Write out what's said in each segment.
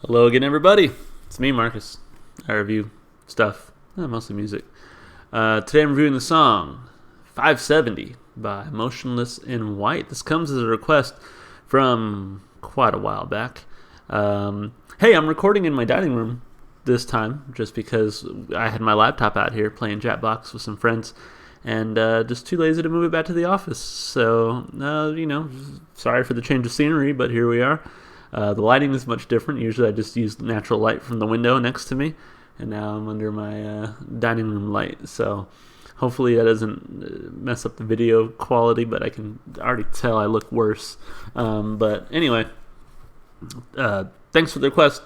Hello again, everybody. It's me, Marcus. I review stuff, mostly music. Today I'm reviewing the song 570 by Motionless in White. This comes as a request from quite a while back. Hey, I'm recording in my dining room this time just because I had my laptop out here playing Jackbox with some friends and just too lazy to move it back to the office. So, sorry for the change of scenery, but here we are. The lighting is much different. Usually I just use natural light from the window next to me, and now I'm under my dining room light. So hopefully that doesn't mess up the video quality, but I can already tell I look worse. But anyway, thanks for the request.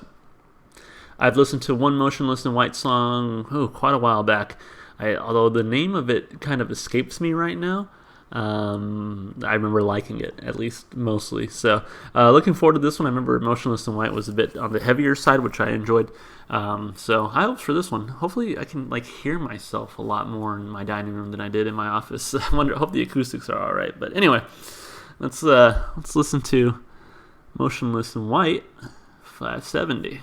I've listened to one Motionless in White song quite a while back. Although the name of it kind of escapes me right now. I remember liking it, at least mostly. So looking forward to this one. I remember Motionless in White was a bit on the heavier side, which I enjoyed. So high hopes for this one. Hopefully I can hear myself a lot more in my dining room than I did in my office. I hope the acoustics are all right. But anyway, let's listen to Motionless in White 570.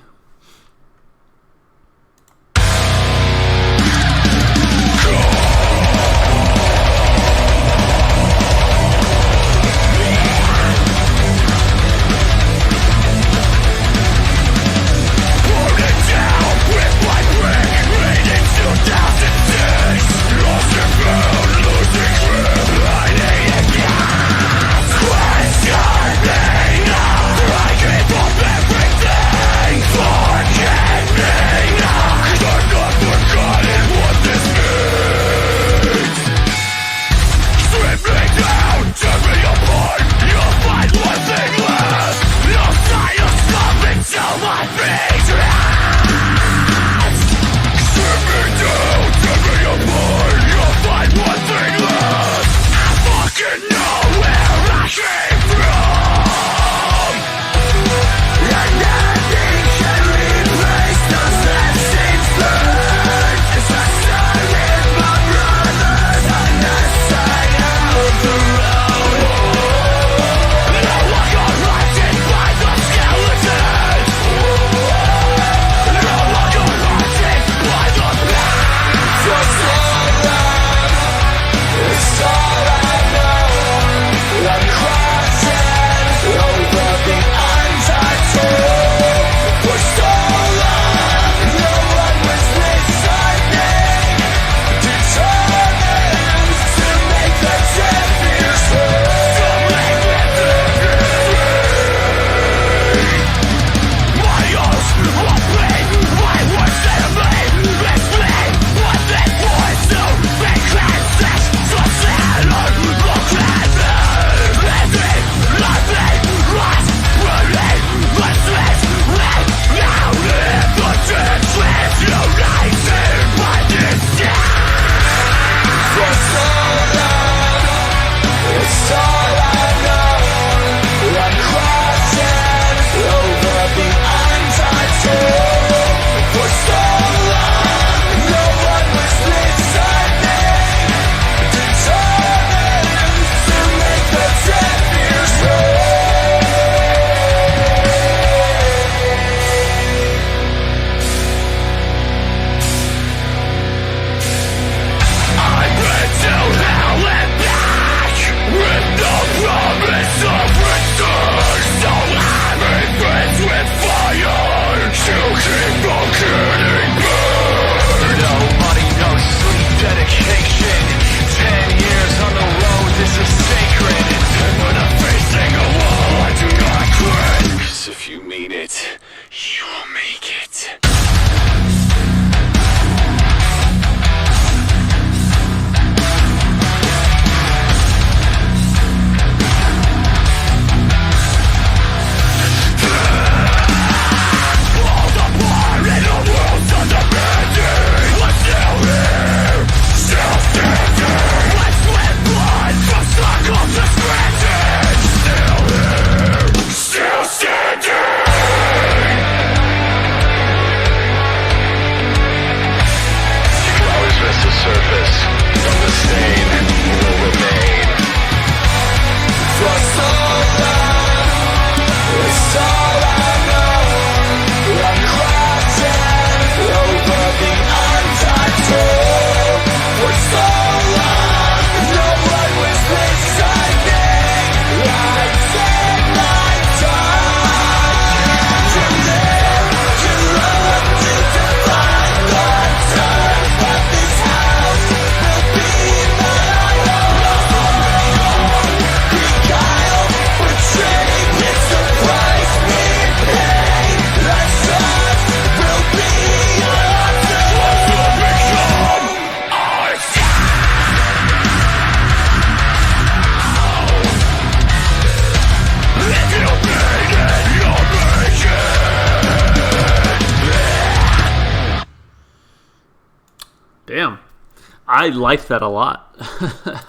I like that a lot.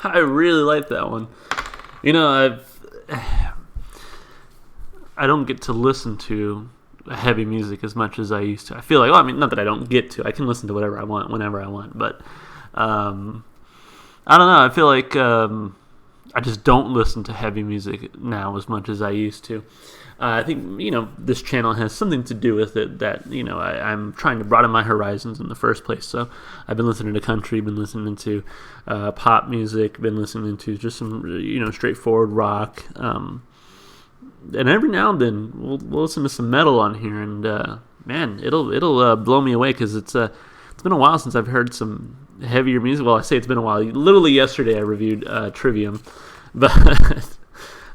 I really like that one. You know, I don't get to listen to heavy music as much as I used to. I feel like, well, I mean, not that I don't get to. I can listen to whatever I want, whenever I want. But I don't know. I feel like I just don't listen to heavy music now as much as I used to. I think, this channel has something to do with it that, I'm trying to broaden my horizons in the first place. So I've been listening to country, been listening to pop music, been listening to just some, straightforward rock. And every now and then we'll listen to some metal on here, and man, it'll blow me away, because it's been a while since I've heard some heavier music. Well, I say it's been a while. Literally yesterday I reviewed Trivium, but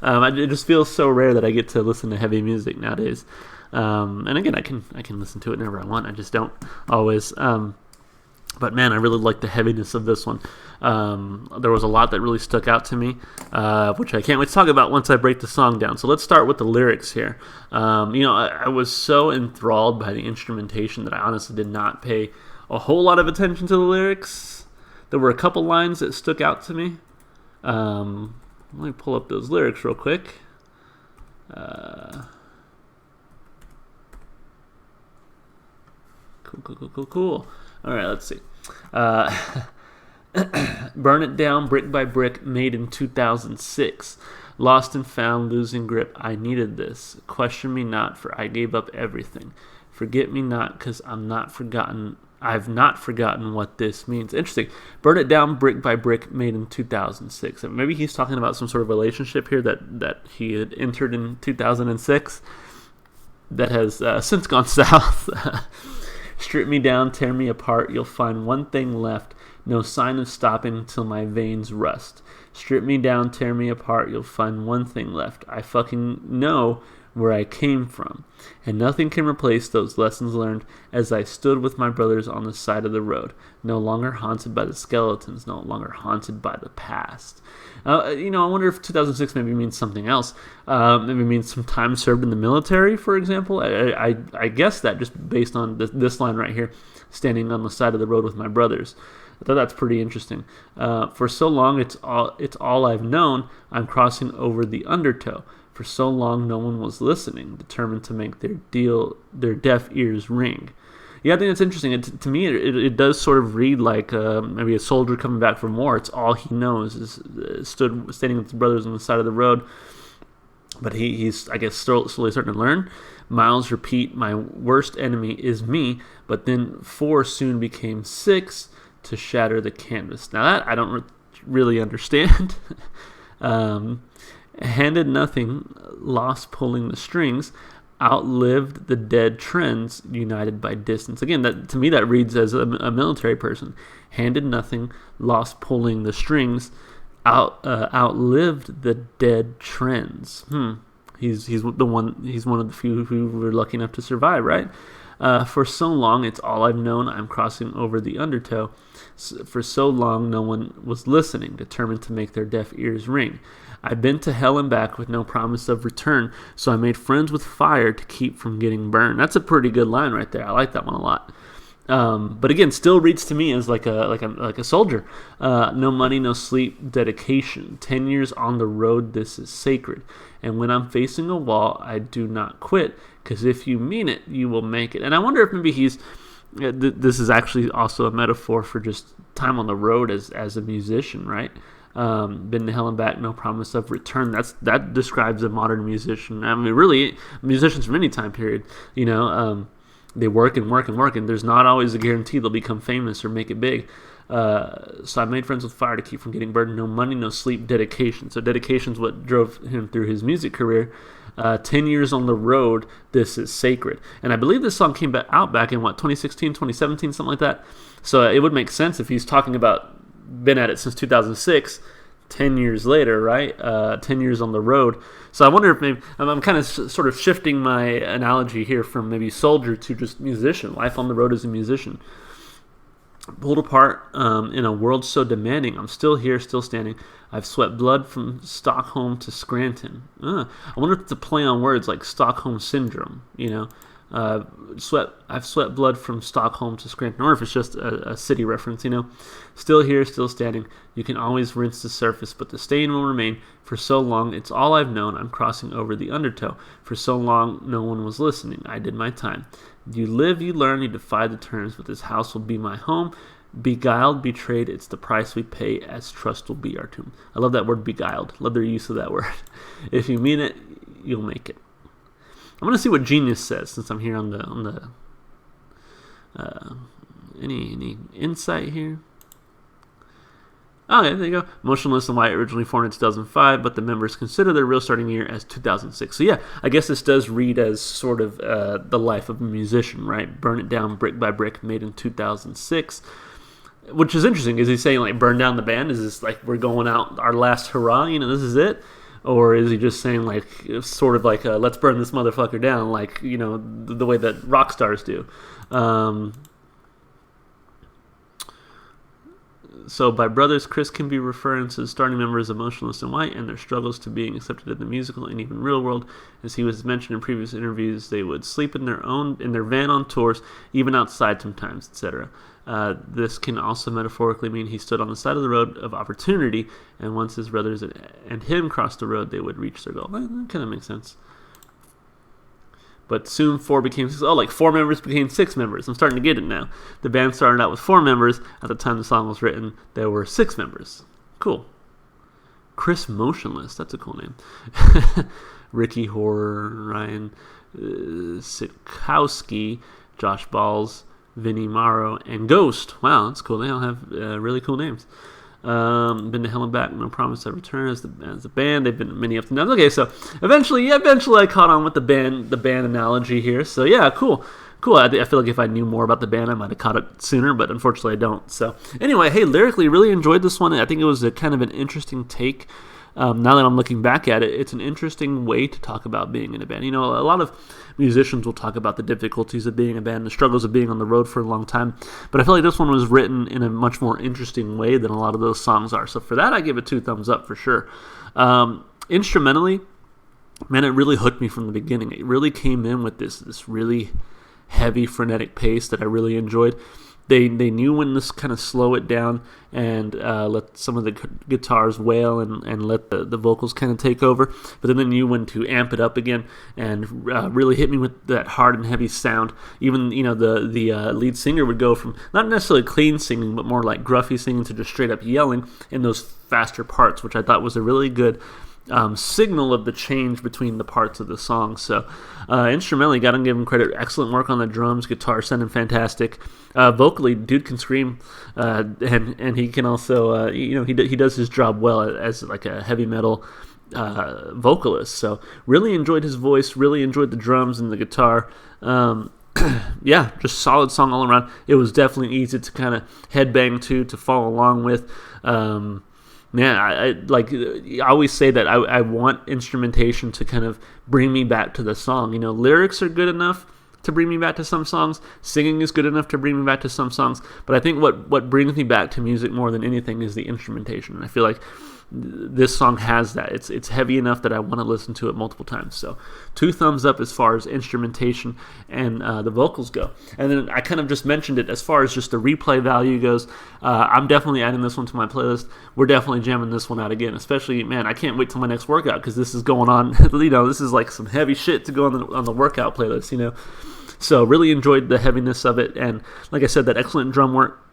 it just feels so rare that I get to listen to heavy music nowadays. And again, I can listen to it whenever I want. I just don't always. But man, I really like the heaviness of this one. There was a lot that really stuck out to me, which I can't wait to talk about once I break the song down. So let's start with the lyrics here. I was so enthralled by the instrumentation that I honestly did not pay a whole lot of attention to the lyrics. There were a couple lines that stuck out to me. Let me pull up those lyrics real quick. Cool. All right, let's see. Burn it down brick by brick, made in 2006. Lost and found, losing grip, I needed this. Question me not, for I gave up everything. Forget me not, because I'm not forgotten. I've not forgotten what this means. Interesting. Burn it down brick by brick, made in 2006. Maybe he's talking about some sort of relationship here that he had entered in 2006 that has since gone south. Strip me down, tear me apart, you'll find one thing left. No sign of stopping till my veins rust. Strip me down, tear me apart, you'll find one thing left. I fucking know where I came from, and nothing can replace those lessons learned as I stood with my brothers on the side of the road, no longer haunted by the skeletons, no longer haunted by the past. I wonder if 2006 maybe means something else. Maybe means some time served in the military, for example. I guess that just based on this line right here, standing on the side of the road with my brothers. I thought that's pretty interesting. For so long, it's all I've known. I'm crossing over the undertow. For so long, no one was listening, determined to make their deaf ears ring. Yeah, I think that's interesting. To me, it does sort of read like maybe a soldier coming back from war. It's all he knows is standing with his brothers on the side of the road. But he's, I guess, slowly starting to learn. Miles repeat, my worst enemy is me. But then 4 soon became 6 to shatter the canvas. Now that I don't really understand. Handed nothing, lost pulling the strings, outlived the dead trends, united by distance. Again, that to me that reads as a military person. Handed nothing, lost pulling the strings, outlived the dead trends. He's one of the few who were lucky enough to survive, right? For so long, it's all I've known. I'm crossing over the undertow. For so long, no one was listening, determined to make their deaf ears ring. I've been to hell and back with no promise of return, so I made friends with fire to keep from getting burned. That's a pretty good line right there. I like that one a lot. But again, still reads to me as like a soldier. No money, no sleep, dedication. 10 years on the road, this is sacred. And when I'm facing a wall, I do not quit, because if you mean it, you will make it. And I wonder if maybe this is actually also a metaphor for just time on the road as a musician, right? Been to hell and back, no promise of return. That describes a modern musician. I mean, really, musicians from any time period, they work and work and work, and there's not always a guarantee they'll become famous or make it big. So I made friends with fire to keep from getting burned. No money, no sleep, dedication. So dedication's what drove him through his music career. 10 years on the road, this is sacred. And I believe this song came out back in, 2016, 2017, something like that. So it would make sense if he's talking about been at it since 2006, 10 years later, right? 10 years on the road. So I wonder if maybe, I'm kind of sort of shifting my analogy here from maybe soldier to just musician, life on the road as a musician. Pulled apart in a world so demanding, I'm still here, still standing. I've sweat blood from Stockholm to Scranton. I wonder if it's a play on words like Stockholm Syndrome, I've sweat blood from Stockholm to Scranton, or if it's just a city reference, Still here, still standing. You can always rinse the surface, but the stain will remain. For so long, it's all I've known. I'm crossing over the undertow. For so long, no one was listening. I did my time. You live, you learn, you defy the terms, but this house will be my home. Beguiled, betrayed, it's the price we pay, as trust will be our tomb. I love that word, beguiled. Love their use of that word. If you mean it, you'll make it. I'm gonna see what Genius says since I'm here on the any insight here. Oh, yeah, there you go. Motionless in White originally formed in 2005, but the members consider their real starting year as 2006. So yeah, I guess this does read as sort of the life of a musician, right? Burn it down brick by brick, made in 2006. Which is interesting. Is he saying, like, burn down the band? Is this like we're going out, our last hurrah, this is it? Or is he just saying, like, sort of like, let's burn this motherfucker down, like, the way that rock stars do? So by brothers, Chris can be referring to the starting members of Motionless in White and their struggles to being accepted in the musical and even real world. As he was mentioned in previous interviews, they would sleep in their van on tours, even outside sometimes, etc. This can also metaphorically mean he stood on the side of the road of opportunity, and once his brothers and him crossed the road, they would reach their goal. That kind of makes sense. But soon 4 became 6. Oh, like 4 members became 6 members. I'm starting to get it now. The band started out with 4 members. At the time the song was written, there were 6 members. Cool. Chris Motionless. That's a cool name. Ricky Horror, Ryan Sitkowski, Josh Balls, Vinnie Morrow, and Ghost. Wow, that's cool. They all have really cool names. Been to hell and back, no promise to return as the band. They've been many ups and downs. Okay, so eventually I caught on with the band analogy here. So yeah, cool. I feel like if I knew more about the band, I might have caught it sooner, but unfortunately I don't. So anyway, hey, lyrically, really enjoyed this one. I think it was a kind of an interesting take. Now that I'm looking back at it, it's an interesting way to talk about being in a band. A lot of musicians will talk about the difficulties of being in a band, the struggles of being on the road for a long time, but I feel like this one was written in a much more interesting way than a lot of those songs are. So for that, I give it 2 thumbs up for sure. Instrumentally, man, it really hooked me from the beginning. It really came in with this really heavy, frenetic pace that I really enjoyed. They knew when to kind of slow it down and let some of the guitars wail and let the vocals kind of take over. But then they knew when to amp it up again and really hit me with that hard and heavy sound. Even the lead singer would go from not necessarily clean singing, but more like gruffy singing to just straight up yelling in those faster parts, which I thought was a really good signal of the change between the parts of the song. So instrumentally, gotta give him credit. Excellent work on the drums, guitar sounding fantastic. Vocally, dude can scream, and he can also he does his job well as like a heavy metal vocalist. So really enjoyed his voice, really enjoyed the drums and the guitar. Yeah, just solid song all around. It was definitely easy to kind of headbang to follow along with. Man, I always say that I want instrumentation to kind of bring me back to the song. Lyrics are good enough to bring me back to some songs. Singing is good enough to bring me back to some songs. But I think what brings me back to music more than anything is the instrumentation. And I feel like this song has that. It's heavy enough that I want to listen to it multiple times. So 2 thumbs up as far as instrumentation and the vocals go. And then I kind of just mentioned it as far as just the replay value goes. I'm definitely adding this one to my playlist. We're definitely jamming this one out again. Especially, man, I can't wait till my next workout because this is going on. This is like some heavy shit to go on the workout playlist. So really enjoyed the heaviness of it, and like I said, that excellent drum work,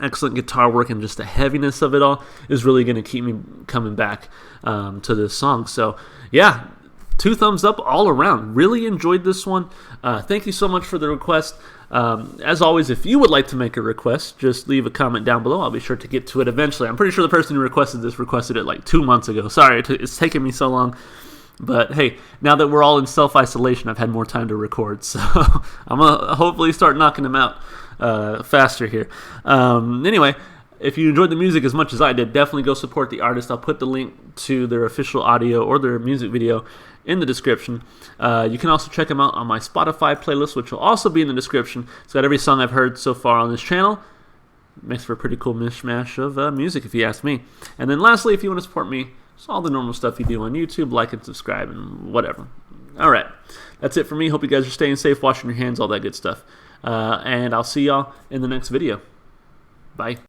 excellent guitar work, and just the heaviness of it all is really going to keep me coming back to this song. So yeah, 2 thumbs up all around. Really enjoyed this one. Thank you so much for the request. As always, if you would like to make a request, just leave a comment down below. I'll be sure to get to it eventually. I'm pretty sure the person who requested this requested it like 2 months ago. Sorry, it's taken me so long. But hey, now that we're all in self-isolation, I've had more time to record. So I'm going to hopefully start knocking them out faster here. Anyway, if you enjoyed the music as much as I did, definitely go support the artist. I'll put the link to their official audio or their music video in the description. You can also check them out on my Spotify playlist, which will also be in the description. It's got every song I've heard so far on this channel. Makes for a pretty cool mishmash of music, if you ask me. And then lastly, if you want to support me, it's all the normal stuff you do on YouTube, like and subscribe and whatever. All right. That's it for me. Hope you guys are staying safe, washing your hands, all that good stuff. And I'll see y'all in the next video. Bye.